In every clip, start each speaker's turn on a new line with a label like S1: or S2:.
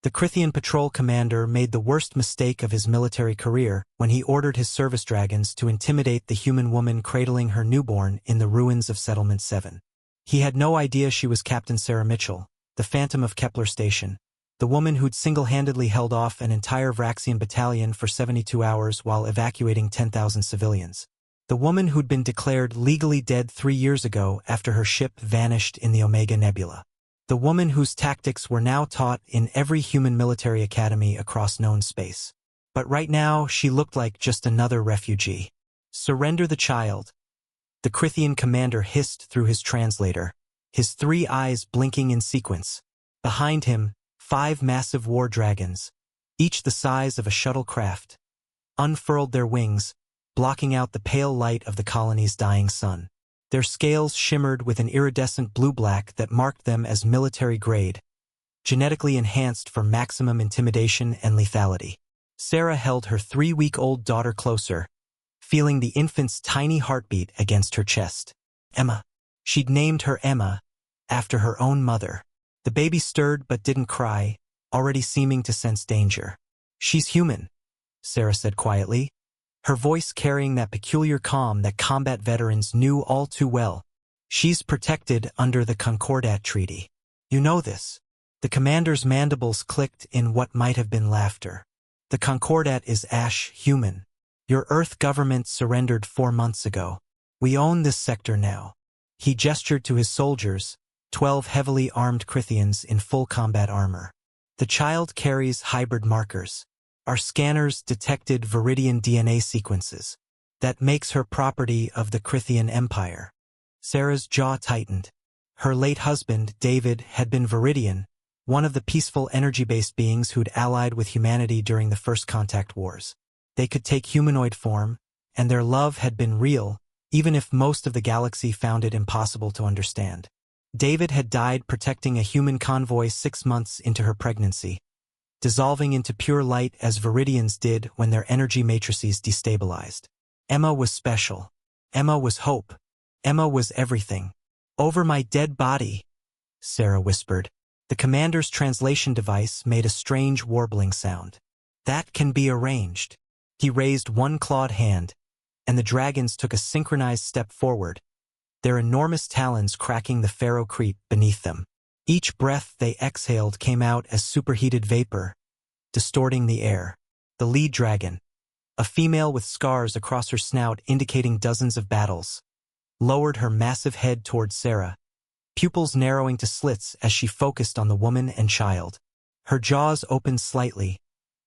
S1: The Krythian patrol commander made the worst mistake of his military career when he ordered his service dragons to intimidate the human woman cradling her newborn in the ruins of Settlement 7. He had no idea she was Captain Sarah Mitchell, the Phantom of Kepler Station, the woman who'd single-handedly held off an entire Vraxian battalion for 72 hours while evacuating 10,000 civilians. The woman who'd been declared legally dead 3 years ago after her ship vanished in the Omega Nebula. The woman whose tactics were now taught in every human military academy across known space. But right now, she looked like just another refugee. "Surrender the child," the Krythian commander hissed through his translator, his 3 eyes blinking in sequence. Behind him, 5 massive war dragons, each the size of a shuttlecraft, unfurled their wings, blocking out the pale light of the colony's dying sun. Their scales shimmered with an iridescent blue-black that marked them as military-grade, genetically enhanced for maximum intimidation and lethality. Sarah held her 3-week-old daughter closer, feeling the infant's tiny heartbeat against her chest. Emma. She'd named her Emma, after her own mother. The baby stirred but didn't cry, already seeming to sense danger. "She's human," Sarah said quietly, her voice carrying that peculiar calm that combat veterans knew all too well. "She's protected under the Concordat Treaty. You know this." The commander's mandibles clicked in what might have been laughter. "The Concordat is Ash human. Your Earth government surrendered 4 months ago. We own this sector now." He gestured to his soldiers, 12 heavily armed Krythians in full combat armor. "The child carries hybrid markers. Our scanners detected Veridian DNA sequences. That makes her property of the Krythian Empire." Sarah's jaw tightened. Her late husband, David, had been Veridian, one of the peaceful energy-based beings who'd allied with humanity during the First Contact Wars. They could take humanoid form, and their love had been real, even if most of the galaxy found it impossible to understand. David had died protecting a human convoy 6 months into her pregnancy, dissolving into pure light as Veridians did when their energy matrices destabilized. Emma was special. Emma was hope. Emma was everything. "Over my dead body," Sarah whispered. The commander's translation device made a strange warbling sound. "That can be arranged." He raised one clawed hand, and the dragons took a synchronized step forward, their enormous talons cracking the ferrocrete beneath them. Each breath they exhaled came out as superheated vapor, distorting the air. The lead dragon, a female with scars across her snout indicating dozens of battles, lowered her massive head toward Sarah, pupils narrowing to slits as she focused on the woman and child. Her jaws opened slightly,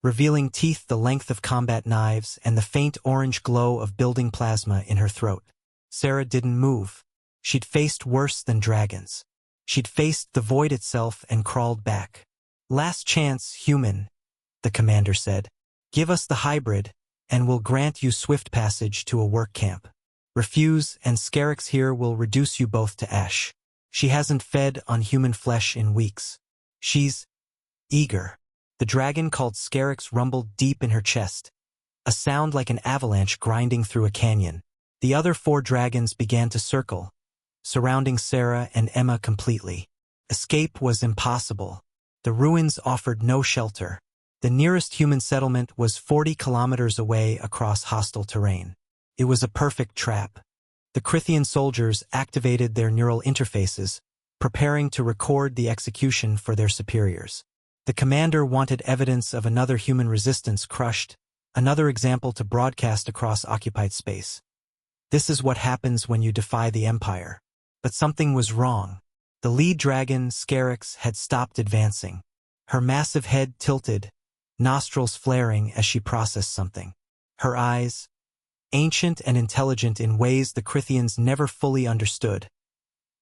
S1: revealing teeth the length of combat knives and the faint orange glow of building plasma in her throat. Sarah didn't move. She'd faced worse than dragons. She'd faced the void itself and crawled back. "Last chance, human," the commander said. "Give us the hybrid, and we'll grant you swift passage to a work camp. Refuse, and Scarix here will reduce you both to ash." She hasn't fed on human flesh in weeks. She's eager. The dragon called Scarix rumbled deep in her chest, a sound like an avalanche grinding through a canyon. The other 4 dragons began to circle, surrounding Sarah and Emma completely. Escape was impossible. The ruins offered no shelter. The nearest human settlement was 40 kilometers away across hostile terrain. It was a perfect trap. The Krythian soldiers activated their neural interfaces, preparing to record the execution for their superiors. The commander wanted evidence of another human resistance crushed, another example to broadcast across occupied space. This is what happens when you defy the Empire. But something was wrong. The lead dragon, Scarix, had stopped advancing. Her massive head tilted, nostrils flaring as she processed something. Her eyes, ancient and intelligent in ways the Krythians never fully understood,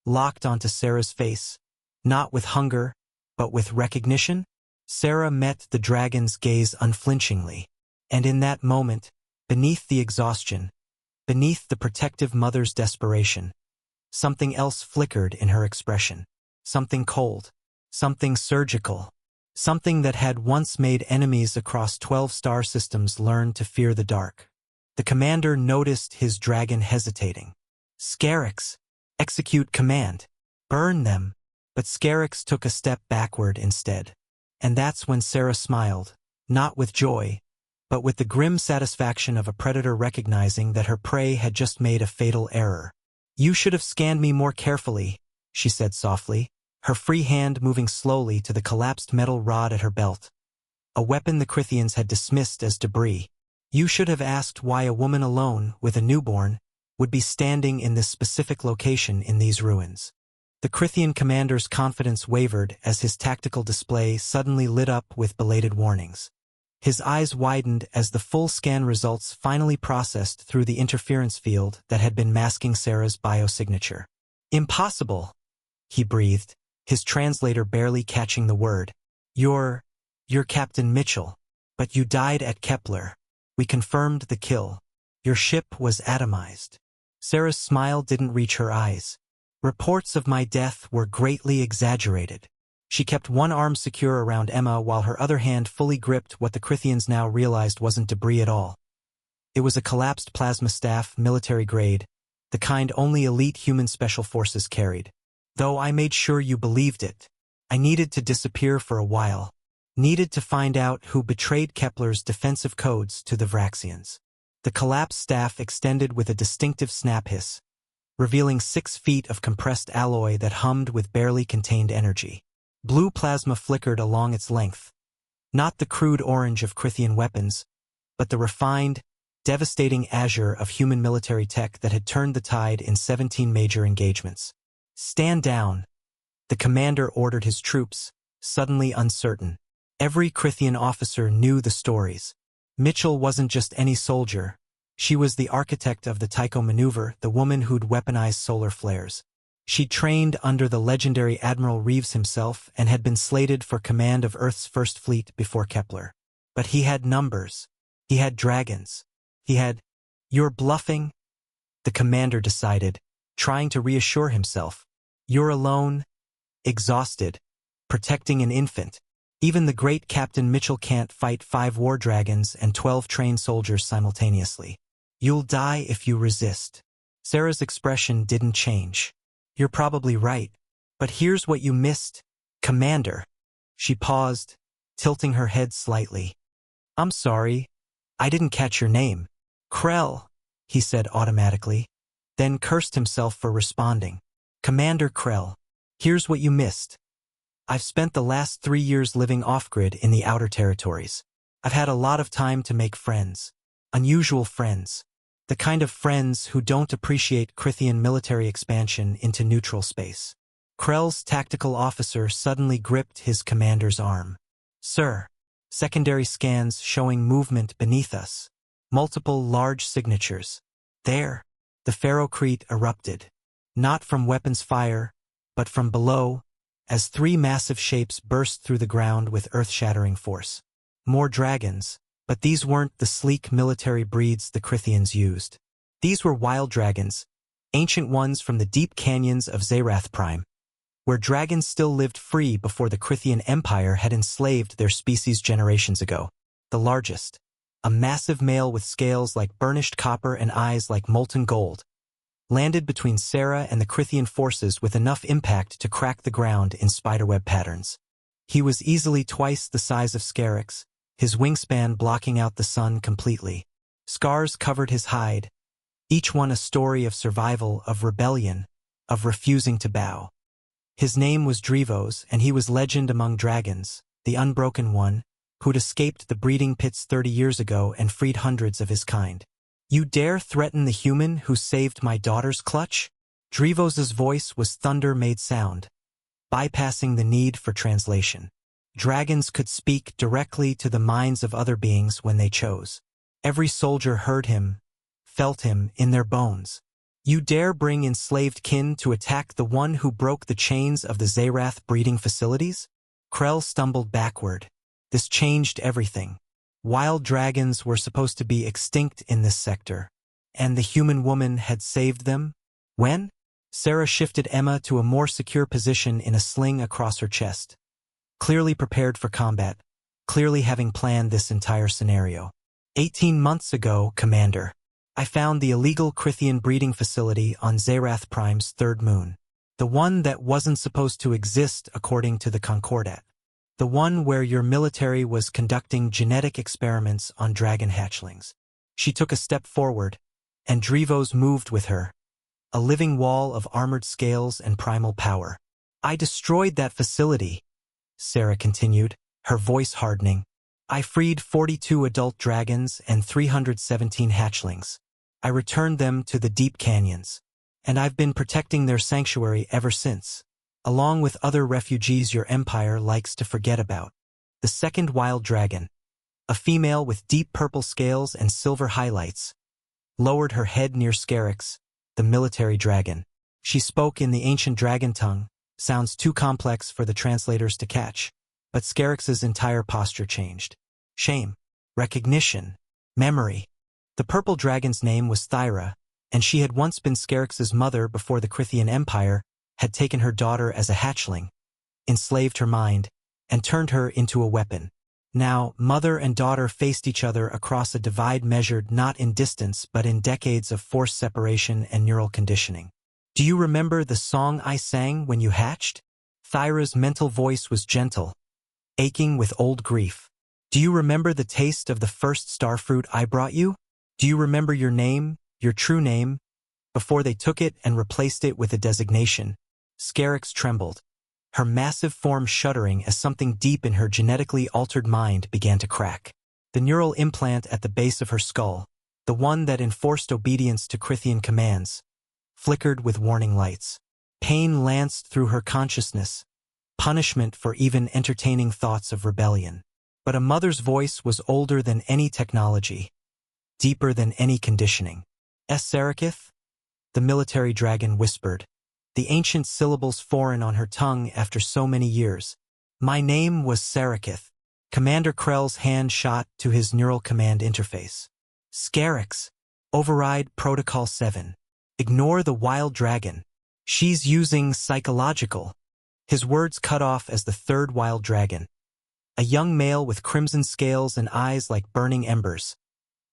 S1: locked onto Sarah's face, not with hunger, but with recognition. Sarah met the dragon's gaze unflinchingly, and in that moment, beneath the exhaustion, beneath the protective mother's desperation, something else flickered in her expression. Something cold, something surgical, something that had once made enemies across 12 star systems learn to fear the dark. The commander noticed his dragon hesitating. "Scarix, execute command. Burn them." But Scarix took a step backward instead. And that's when Sarah smiled, not with joy, but with the grim satisfaction of a predator recognizing that her prey had just made a fatal error. "You should have scanned me more carefully," she said softly, her free hand moving slowly to the collapsed metal rod at her belt. A weapon the Krythians had dismissed as debris. "You should have asked why a woman alone, with a newborn, would be standing in this specific location in these ruins." The Krythian commander's confidence wavered as his tactical display suddenly lit up with belated warnings. His eyes widened as the full scan results finally processed through the interference field that had been masking Sarah's biosignature. "Impossible," he breathed, his translator barely catching the word. You're Captain Mitchell. But you died at Kepler. We confirmed the kill. Your ship was atomized." Sarah's smile didn't reach her eyes. "Reports of my death were greatly exaggerated." She kept one arm secure around Emma while her other hand fully gripped what the Krythians now realized wasn't debris at all. It was a collapsed plasma staff, military grade, the kind only elite human special forces carried. "Though I made sure you believed it. I needed to disappear for a while. Needed to find out who betrayed Kepler's defensive codes to the Vraxians." The collapsed staff extended with a distinctive snap hiss, revealing 6 feet of compressed alloy that hummed with barely contained energy. Blue plasma flickered along its length. Not the crude orange of Krythian weapons, but the refined, devastating azure of human military tech that had turned the tide in 17 major engagements. "Stand down," the commander ordered his troops, suddenly uncertain. Every Krythian officer knew the stories. Mitchell wasn't just any soldier. She was the architect of the Tycho maneuver, the woman who'd weaponized solar flares. She trained under the legendary Admiral Reeves himself and had been slated for command of Earth's first fleet before Kepler. But he had numbers. He had dragons. He had... "You're bluffing," the commander decided, trying to reassure himself. "You're alone, exhausted, protecting an infant. Even the great Captain Mitchell can't fight 5 war dragons and 12 trained soldiers simultaneously. You'll die if you resist." Sarah's expression didn't change. "You're probably right. But here's what you missed, Commander." She paused, tilting her head slightly. "I'm sorry. I didn't catch your name." "Krell," he said automatically, then cursed himself for responding. "Commander Krell, here's what you missed. I've spent the last 3 years living off-grid in the outer territories. I've had a lot of time to make friends. Unusual friends. The kind of friends who don't appreciate Krythian military expansion into neutral space." Krell's tactical officer suddenly gripped his commander's arm. "Sir, secondary scans showing movement beneath us. Multiple large signatures. There." The ferrocrete erupted. Not from weapons fire, but from below, as 3 massive shapes burst through the ground with earth-shattering force. More dragons, but these weren't the sleek military breeds the Krythians used. These were wild dragons, ancient ones from the deep canyons of Zerath Prime, where dragons still lived free before the Krythian Empire had enslaved their species generations ago. The largest, a massive male with scales like burnished copper and eyes like molten gold, landed between Sarah and the Krythian forces with enough impact to crack the ground in spiderweb patterns. He was easily twice the size of Scarix, his wingspan blocking out the sun completely. Scars covered his hide, each one a story of survival, of rebellion, of refusing to bow. His name was Drevos, and he was legend among dragons, the unbroken one, who'd escaped the breeding pits 30 years ago and freed hundreds of his kind. "You dare threaten the human who saved my daughter's clutch?" Drevos's voice was thunder made sound, bypassing the need for translation. Dragons could speak directly to the minds of other beings when they chose. Every soldier heard him, felt him in their bones. "You dare bring enslaved kin to attack the one who broke the chains of the Zerath breeding facilities?" Krell stumbled backward. This changed everything. Wild dragons were supposed to be extinct in this sector, and the human woman had saved them? When? Sarah shifted Emma to a more secure position in a sling across her chest, clearly prepared for combat, clearly having planned this entire scenario. 18 months ago, Commander, I found the illegal Krythian breeding facility on Zerath Prime's 3rd moon, the one that wasn't supposed to exist according to the Concordat. The one where your military was conducting genetic experiments on dragon hatchlings. She took a step forward, and Drevos moved with her, a living wall of armored scales and primal power. I destroyed that facility, Sarah continued, her voice hardening. I freed 42 adult dragons and 317 hatchlings. I returned them to the deep canyons, and I've been protecting their sanctuary ever since, along with other refugees your empire likes to forget about. The second wild dragon, a female with deep purple scales and silver highlights, lowered her head near Scarix, the military dragon. She spoke in the ancient dragon tongue, sounds too complex for the translators to catch, but Scarix's entire posture changed. Shame, recognition, memory. The purple dragon's name was Thyra, and she had once been Scarix's mother before the Krythian Empire had taken her daughter as a hatchling, enslaved her mind, and turned her into a weapon. Now, mother and daughter faced each other across a divide measured not in distance but in decades of forced separation and neural conditioning. Do you remember the song I sang when you hatched? Thyra's mental voice was gentle, aching with old grief. Do you remember the taste of the first starfruit I brought you? Do you remember your name, your true name, before they took it and replaced it with a designation? Scarix trembled, her massive form shuddering as something deep in her genetically altered mind began to crack. The neural implant at the base of her skull, the one that enforced obedience to Krythian commands, flickered with warning lights. Pain lanced through her consciousness, punishment for even entertaining thoughts of rebellion. But a mother's voice was older than any technology, deeper than any conditioning. Sarikith? The military dragon whispered, the ancient syllables foreign on her tongue after so many years. My name was Sarikith. Commander Krell's hand shot to his neural command interface. Scarix. Override Protocol 7. Ignore the wild dragon. She's using psychological. His words cut off as the third wild dragon, a young male with crimson scales and eyes like burning embers,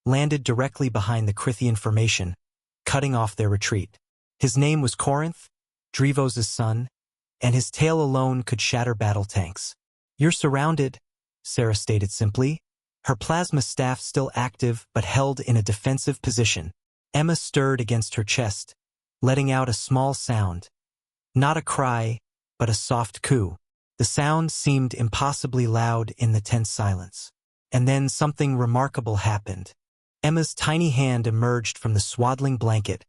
S1: landed directly behind the Krythian formation, cutting off their retreat. His name was Corinth, Drevos' son, and his tail alone could shatter battle tanks. You're surrounded, Sarah stated simply, her plasma staff still active but held in a defensive position. Emma stirred against her chest, letting out a small sound. Not a cry, but a soft coo. The sound seemed impossibly loud in the tense silence. And then something remarkable happened. Emma's tiny hand emerged from the swaddling blanket,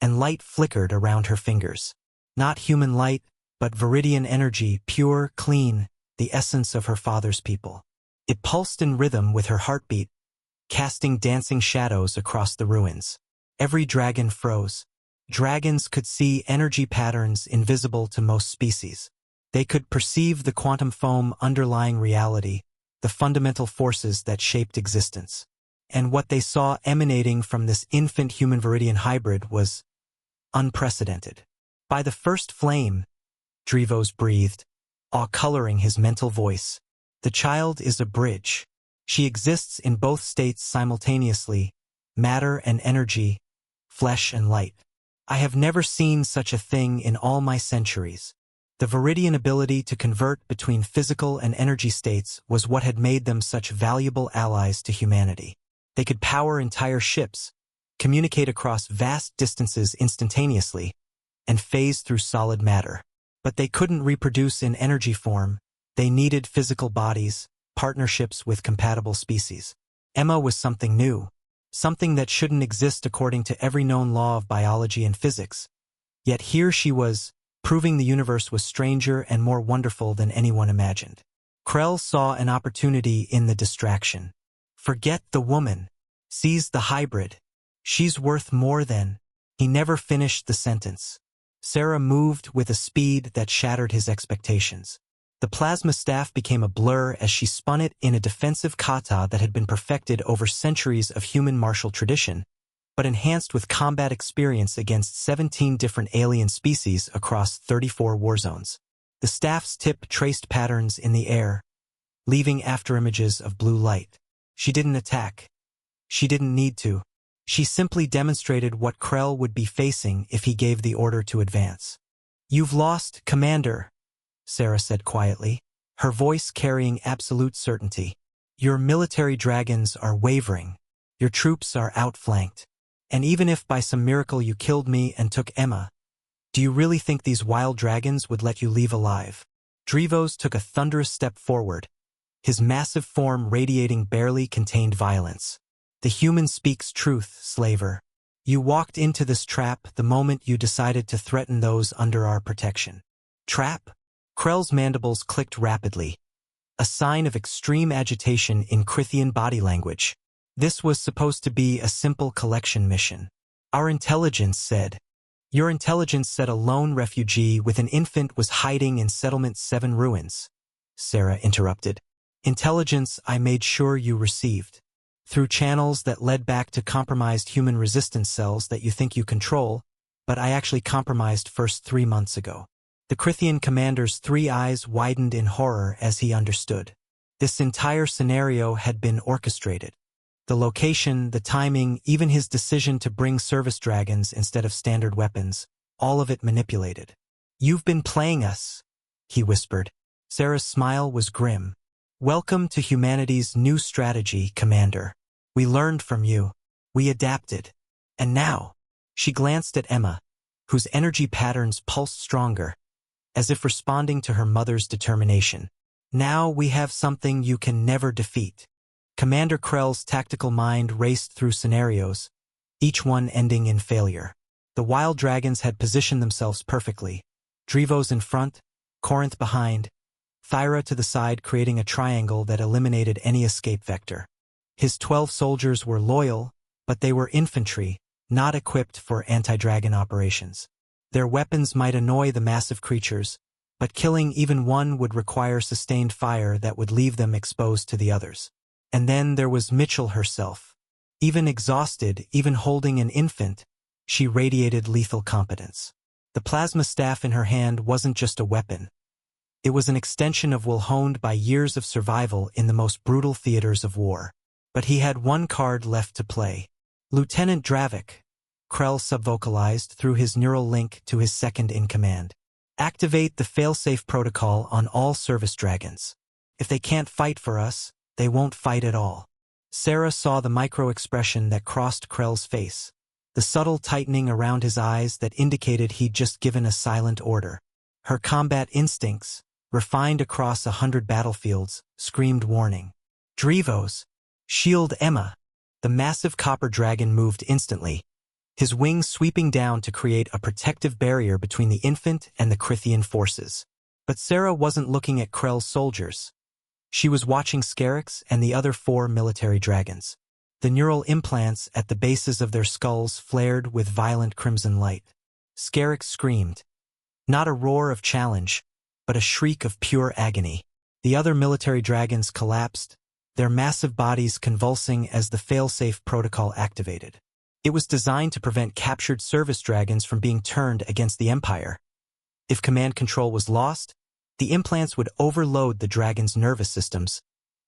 S1: and light flickered around her fingers. Not human light, but Veridian energy, pure, clean, the essence of her father's people. It pulsed in rhythm with her heartbeat, casting dancing shadows across the ruins. Every dragon froze. Dragons could see energy patterns invisible to most species. They could perceive the quantum foam underlying reality, the fundamental forces that shaped existence. And what they saw emanating from this infant human-Veridian hybrid was unprecedented. By the first flame, Drevos breathed, awe coloring his mental voice. The child is a bridge. She exists in both states simultaneously, matter and energy, flesh and light. I have never seen such a thing in all my centuries. The Veridian ability to convert between physical and energy states was what had made them such valuable allies to humanity. They could power entire ships, communicate across vast distances instantaneously, and phase through solid matter. But they couldn't reproduce in energy form. They needed physical bodies, partnerships with compatible species. Emma was something new, something that shouldn't exist according to every known law of biology and physics. Yet here she was, proving the universe was stranger and more wonderful than anyone imagined. Krell saw an opportunity in the distraction. Forget the woman. Seize the hybrid. She's worth more than... He never finished the sentence. Sarah moved with a speed that shattered his expectations. The plasma staff became a blur as she spun it in a defensive kata that had been perfected over centuries of human martial tradition, but enhanced with combat experience against 17 different alien species across 34 war zones. The staff's tip traced patterns in the air, leaving afterimages of blue light. She didn't attack. She didn't need to. She simply demonstrated what Krell would be facing if he gave the order to advance. You've lost, Commander, Sarah said quietly. her voice carrying absolute certainty. Your military dragons are wavering. Your troops are outflanked. And even if by some miracle you killed me and took Emma, do you really think these wild dragons would let you leave alive? Drevos took a thunderous step forward, his massive form radiating barely contained violence. The human speaks truth, slaver. You walked into this trap the moment you decided to threaten those under our protection. Trap? Krell's mandibles clicked rapidly, a sign of extreme agitation in Krythian body language. This was supposed to be a simple collection mission. Our intelligence said. Your intelligence said a lone refugee with an infant was hiding in Settlement 7 ruins. Sarah interrupted. Intelligence I made sure you received. Through channels that led back to compromised human resistance cells that you think you control, but I actually compromised first 3 months ago. The Krythian commander's 3 eyes widened in horror as he understood. This entire scenario had been orchestrated. The location, the timing, even his decision to bring service dragons instead of standard weapons, all of it manipulated. You've been playing us, he whispered. Sarah's smile was grim. Welcome to humanity's new strategy, Commander. We learned from you. We adapted. And now, she glanced at Emma, whose energy patterns pulsed stronger, as if responding to her mother's determination. Now we have something you can never defeat. Commander Krell's tactical mind raced through scenarios, each one ending in failure. The wild dragons had positioned themselves perfectly. Drevos in front, Corinth behind, Thyra to the side, creating a triangle that eliminated any escape vector. His 12 soldiers were loyal, but they were infantry, not equipped for anti-dragon operations. Their weapons might annoy the massive creatures, but killing even one would require sustained fire that would leave them exposed to the others. And then there was Mitchell herself. Even exhausted, even holding an infant, she radiated lethal competence. The plasma staff in her hand wasn't just a weapon. It was an extension of will honed by years of survival in the most brutal theaters of war. But he had one card left to play. Lieutenant Dravik, Krell subvocalized through his neural link to his second-in-command. Activate the failsafe protocol on all service dragons. If they can't fight for us, they won't fight at all. Sarah saw the micro-expression that crossed Krell's face, the subtle tightening around his eyes that indicated he'd just given a silent order. Her combat instincts, refined across 100 battlefields, screamed warning. Drevos, shield Emma. The massive copper dragon moved instantly, his wings sweeping down to create a protective barrier between the infant and the Krythian forces. But Sarah wasn't looking at Krell's soldiers. She was watching Scarix and the other 4 military dragons. The neural implants at the bases of their skulls flared with violent crimson light. Scarix screamed. Not a roar of challenge, but a shriek of pure agony. The other military dragons collapsed, their massive bodies convulsing as the failsafe protocol activated. It was designed to prevent captured service dragons from being turned against the Empire. If command control was lost, the implants would overload the dragon's nervous systems,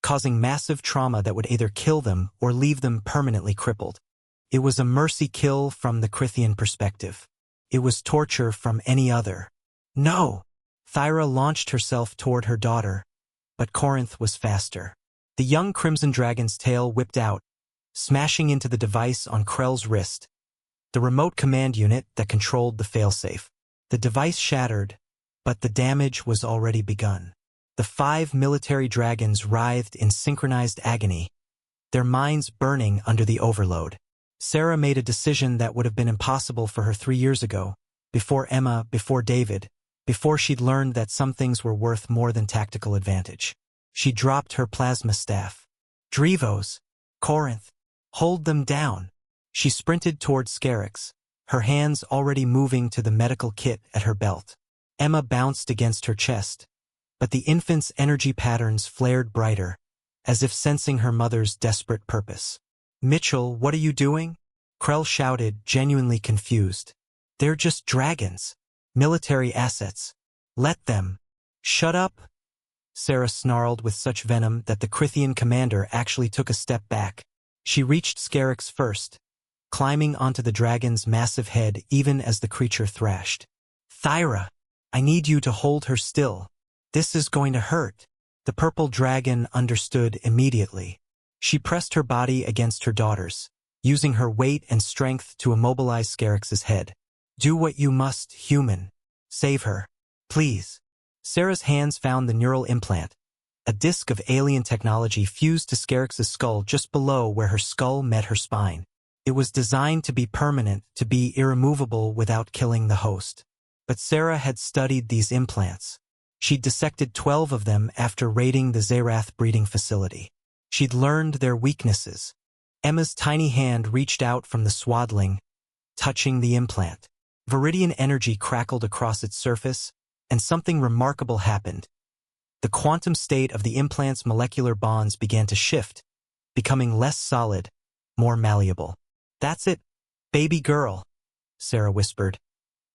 S1: causing massive trauma that would either kill them or leave them permanently crippled. It was a mercy kill from the Krythian perspective. It was torture from any other. No! Thyra launched herself toward her daughter, but Corinth was faster. The young Crimson Dragon's tail whipped out, smashing into the device on Krell's wrist, the remote command unit that controlled the failsafe. The device shattered, but the damage was already begun. The 5 military dragons writhed in synchronized agony, their minds burning under the overload. Sarah made a decision that would have been impossible for her 3 years ago, before Emma, before David, before she'd learned that some things were worth more than tactical advantage. She dropped her plasma staff. Drevos, Corinth, hold them down. She sprinted toward Scarix, her hands already moving to the medical kit at her belt. Emma bounced against her chest, but the infant's energy patterns flared brighter, as if sensing her mother's desperate purpose. Mitchell, what are you doing? Krell shouted, genuinely confused. They're just dragons. Military assets. Let them. Shut up. Sarah snarled with such venom that the Krythian commander actually took a step back. She reached Scarix first, climbing onto the dragon's massive head even as the creature thrashed. Thyra, I need you to hold her still. This is going to hurt. The purple dragon understood immediately. She pressed her body against her daughter's, using her weight and strength to immobilize Scarix's head. Do what you must, human. Save her. Please. Sarah's hands found the neural implant, a disc of alien technology fused to Scarix's skull just below where her skull met her spine. It was designed to be permanent, to be irremovable without killing the host. But Sarah had studied these implants. She'd dissected 12 of them after raiding the Zerath breeding facility. She'd learned their weaknesses. Emma's tiny hand reached out from the swaddling, touching the implant. Veridian energy crackled across its surface, and something remarkable happened. The quantum state of the implant's molecular bonds began to shift, becoming less solid, more malleable. That's it, baby girl, Sarah whispered,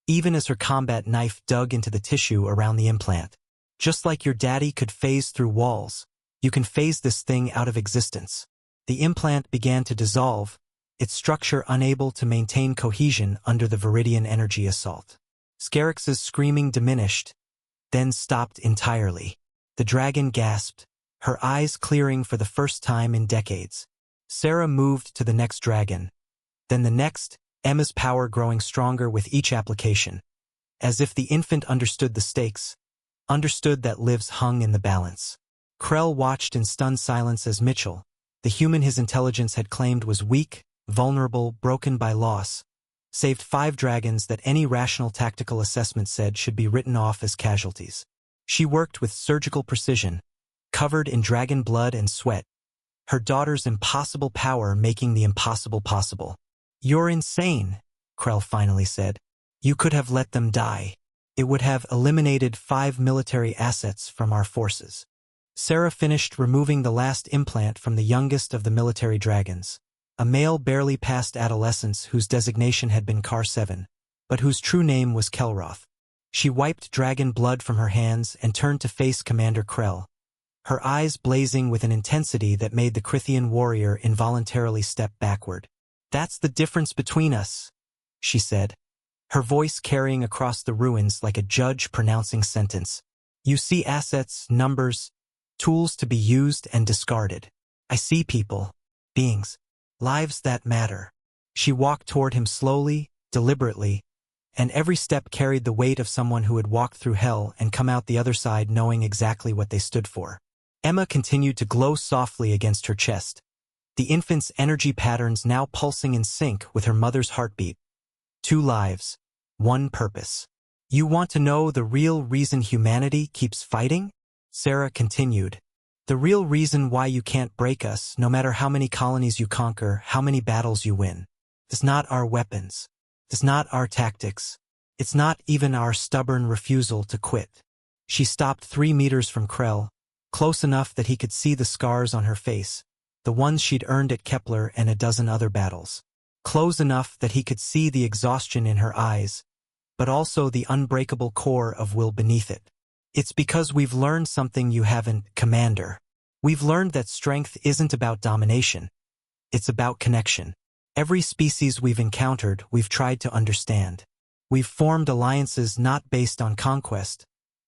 S1: even as her combat knife dug into the tissue around the implant. Just like your daddy could phase through walls, you can phase this thing out of existence. The implant began to dissolve, its structure unable to maintain cohesion under the Veridian energy assault. Scarix's screaming diminished, then stopped entirely. The dragon gasped, her eyes clearing for the first time in decades. Sarah moved to the next dragon, then the next, Emma's power growing stronger with each application. As if the infant understood the stakes, understood that lives hung in the balance. Krell watched in stunned silence as Mitchell, the human his intelligence had claimed was weak, vulnerable, broken by loss, saved 5 dragons that any rational tactical assessment said should be written off as casualties. She worked with surgical precision, covered in dragon blood and sweat, her daughter's impossible power making the impossible possible. You're insane, Krell finally said. You could have let them die. It would have eliminated 5 military assets from our forces. Sarah finished removing the last implant from the youngest of the military dragons, a male barely past adolescence whose designation had been Car 7, but whose true name was Kelroth. She wiped dragon blood from her hands and turned to face Commander Krell, her eyes blazing with an intensity that made the Krythian warrior involuntarily step backward. That's the difference between us, she said, her voice carrying across the ruins like a judge pronouncing sentence. You see assets, numbers, tools to be used and discarded. I see people, beings, lives that matter. She walked toward him slowly, deliberately, and every step carried the weight of someone who had walked through hell and come out the other side knowing exactly what they stood for. Emma continued to glow softly against her chest, the infant's energy patterns now pulsing in sync with her mother's heartbeat. 2 lives, 1 purpose. You want to know the real reason humanity keeps fighting? Sarah continued. The real reason why you can't break us, no matter how many colonies you conquer, how many battles you win. It's not our weapons. It's not our tactics. It's not even our stubborn refusal to quit. She stopped 3 meters from Krell, close enough that he could see the scars on her face, the ones she'd earned at Kepler and a dozen other battles. Close enough that he could see the exhaustion in her eyes, but also the unbreakable core of will beneath it. It's because we've learned something you haven't, Commander. We've learned that strength isn't about domination. It's about connection. Every species we've encountered, we've tried to understand. We've formed alliances not based on conquest,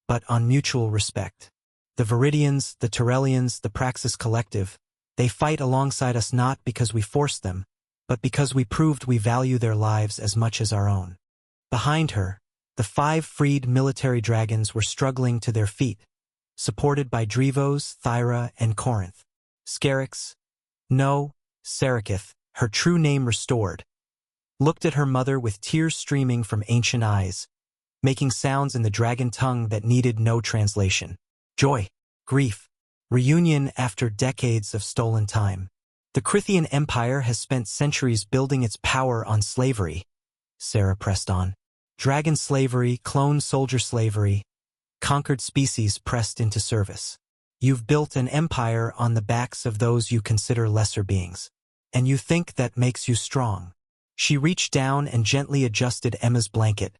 S1: but on mutual respect. The Veridians, the Tyrellians, the Praxis Collective, they fight alongside us not because we forced them, but because we proved we value their lives as much as our own. Behind her, the 5 freed military dragons were struggling to their feet, supported by Drevos, Thyra, and Corinth. Scarix, no, Serikith, her true name restored, looked at her mother with tears streaming from ancient eyes, making sounds in the dragon tongue that needed no translation. Joy, grief, reunion after decades of stolen time. The Krythian Empire has spent centuries building its power on slavery, Sarah pressed on. Dragon slavery, clone soldier slavery, conquered species pressed into service. You've built an empire on the backs of those you consider lesser beings. And you think that makes you strong. She reached down and gently adjusted Emma's blanket,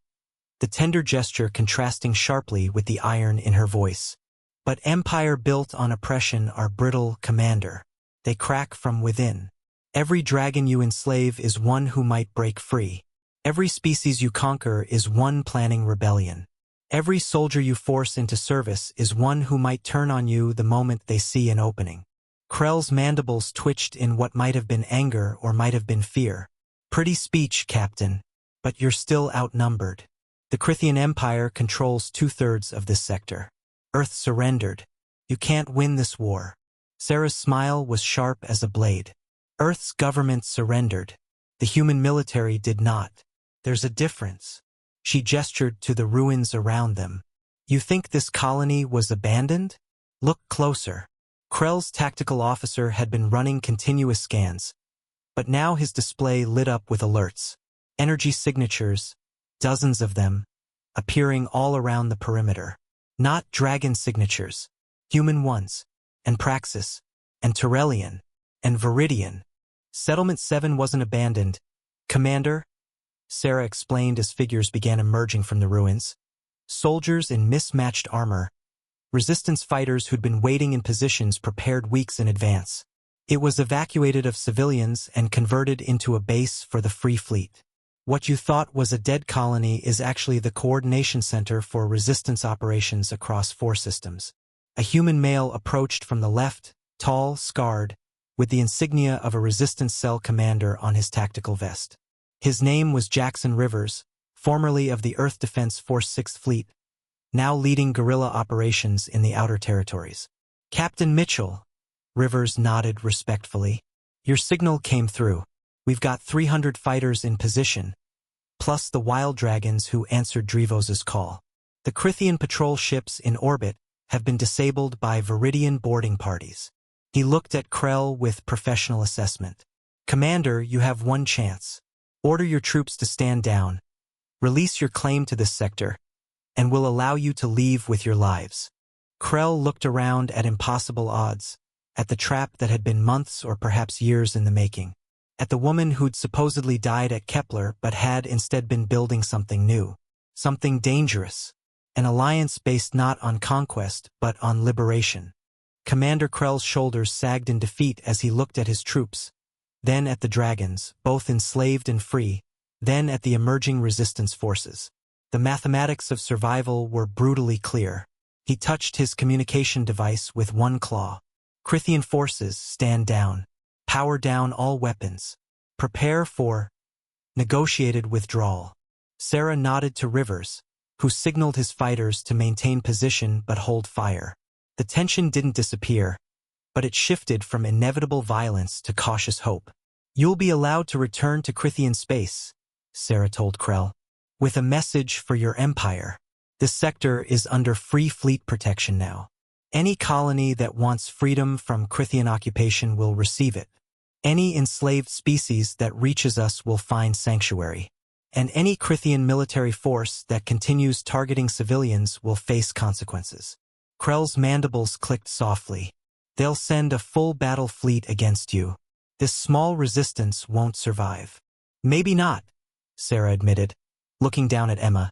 S1: the tender gesture contrasting sharply with the iron in her voice. But empire built on oppression are brittle, Commander. They crack from within. Every dragon you enslave is one who might break free. Every species you conquer is one planning rebellion. Every soldier you force into service is one who might turn on you the moment they see an opening. Krell's mandibles twitched in what might have been anger or might have been fear. Pretty speech, Captain, but you're still outnumbered. The Krythian Empire controls 2/3 of this sector. Earth surrendered. You can't win this war. Sarah's smile was sharp as a blade. Earth's government surrendered. The human military did not. There's a difference. She gestured to the ruins around them. You think this colony was abandoned? Look closer. Krell's tactical officer had been running continuous scans, but now his display lit up with alerts. Energy signatures, dozens of them, appearing all around the perimeter. Not dragon signatures, human ones, and Praxis, and Tyrellian, and Veridian. Settlement 7 wasn't abandoned. Commander, Sarah explained as figures began emerging from the ruins. Soldiers in mismatched armor. Resistance fighters who'd been waiting in positions prepared weeks in advance. It was evacuated of civilians and converted into a base for the Free Fleet. What you thought was a dead colony is actually the coordination center for resistance operations across 4 systems. A human male approached from the left, tall, scarred, with the insignia of a resistance cell commander on his tactical vest. His name was Jackson Rivers, formerly of the Earth Defense Force 6th Fleet, now leading guerrilla operations in the Outer Territories. Captain Mitchell, Rivers nodded respectfully. Your signal came through. We've got 300 fighters in position, plus the wild dragons who answered Drevos's call. The Krythian patrol ships in orbit have been disabled by Veridian boarding parties. He looked at Krell with professional assessment. Commander, you have one chance. Order your troops to stand down. Release your claim to this sector, and we'll allow you to leave with your lives. Krell looked around at impossible odds, at the trap that had been months or perhaps years in the making, at the woman who'd supposedly died at Kepler but had instead been building something new, something dangerous, an alliance based not on conquest but on liberation. Commander Krell's shoulders sagged in defeat as he looked at his troops, then at the dragons, both enslaved and free, then at the emerging resistance forces. The mathematics of survival were brutally clear. He touched his communication device with one claw. Krythian forces, stand down. Power down all weapons. Prepare for negotiated withdrawal. Sarah nodded to Rivers, who signaled his fighters to maintain position but hold fire. The tension didn't disappear, but it shifted from inevitable violence to cautious hope. You'll be allowed to return to Krythian space, Sarah told Krell, with a message for your empire. This sector is under Free Fleet protection now. Any colony that wants freedom from Krythian occupation will receive it. Any enslaved species that reaches us will find sanctuary. And any Krythian military force that continues targeting civilians will face consequences. Krell's mandibles clicked softly. They'll send a full battle fleet against you. This small resistance won't survive. Maybe not, Sarah admitted, looking down at Emma,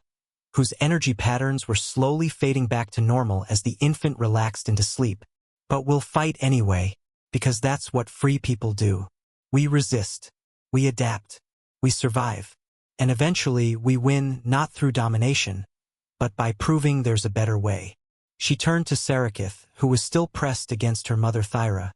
S1: whose energy patterns were slowly fading back to normal as the infant relaxed into sleep. But we'll fight anyway, because that's what free people do. We resist. We adapt. We survive. And eventually we win not through domination, but by proving there's a better way. She turned to Sarakith, who was still pressed against her mother Thyra,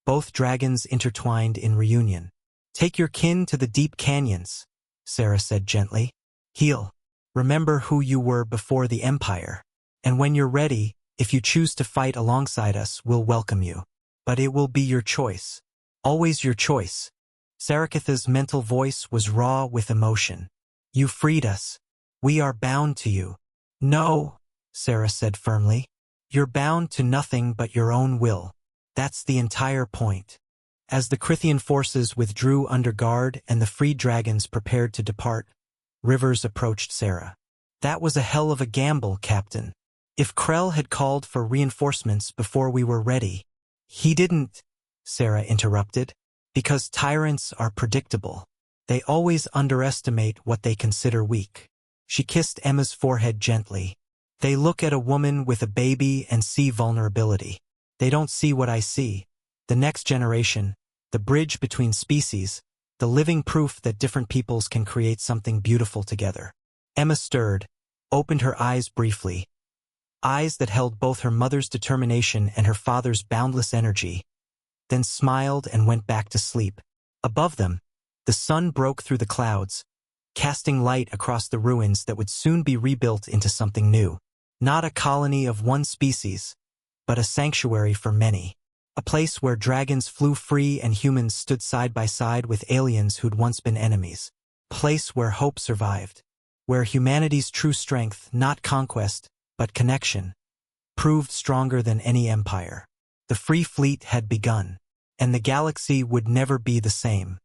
S1: both dragons intertwined in reunion. Take your kin to the deep canyons, Sarah said gently. Heal. Remember who you were before the Empire. And when you're ready, if you choose to fight alongside us, we'll welcome you. But it will be your choice. Always your choice. Sarakith's mental voice was raw with emotion. You freed us. We are bound to you. No, Sarah said firmly. You're bound to nothing but your own will. That's the entire point. As the Krythian forces withdrew under guard and the freed dragons prepared to depart, Rivers approached Sarah. That was a hell of a gamble, Captain. If Krell had called for reinforcements before we were ready. He didn't, Sarah interrupted, because tyrants are predictable. They always underestimate what they consider weak. She kissed Emma's forehead gently. They look at a woman with a baby and see vulnerability. They don't see what I see. The next generation, the bridge between species, the living proof that different peoples can create something beautiful together. Emma stirred, opened her eyes briefly. Eyes that held both her mother's determination and her father's boundless energy, then smiled and went back to sleep. Above them, the sun broke through the clouds, casting light across the ruins that would soon be rebuilt into something new. Not a colony of one species, but a sanctuary for many. A place where dragons flew free and humans stood side by side with aliens who'd once been enemies. A place where hope survived, where humanity's true strength, not conquest, but connection, proved stronger than any empire. The Free Fleet had begun, and the galaxy would never be the same.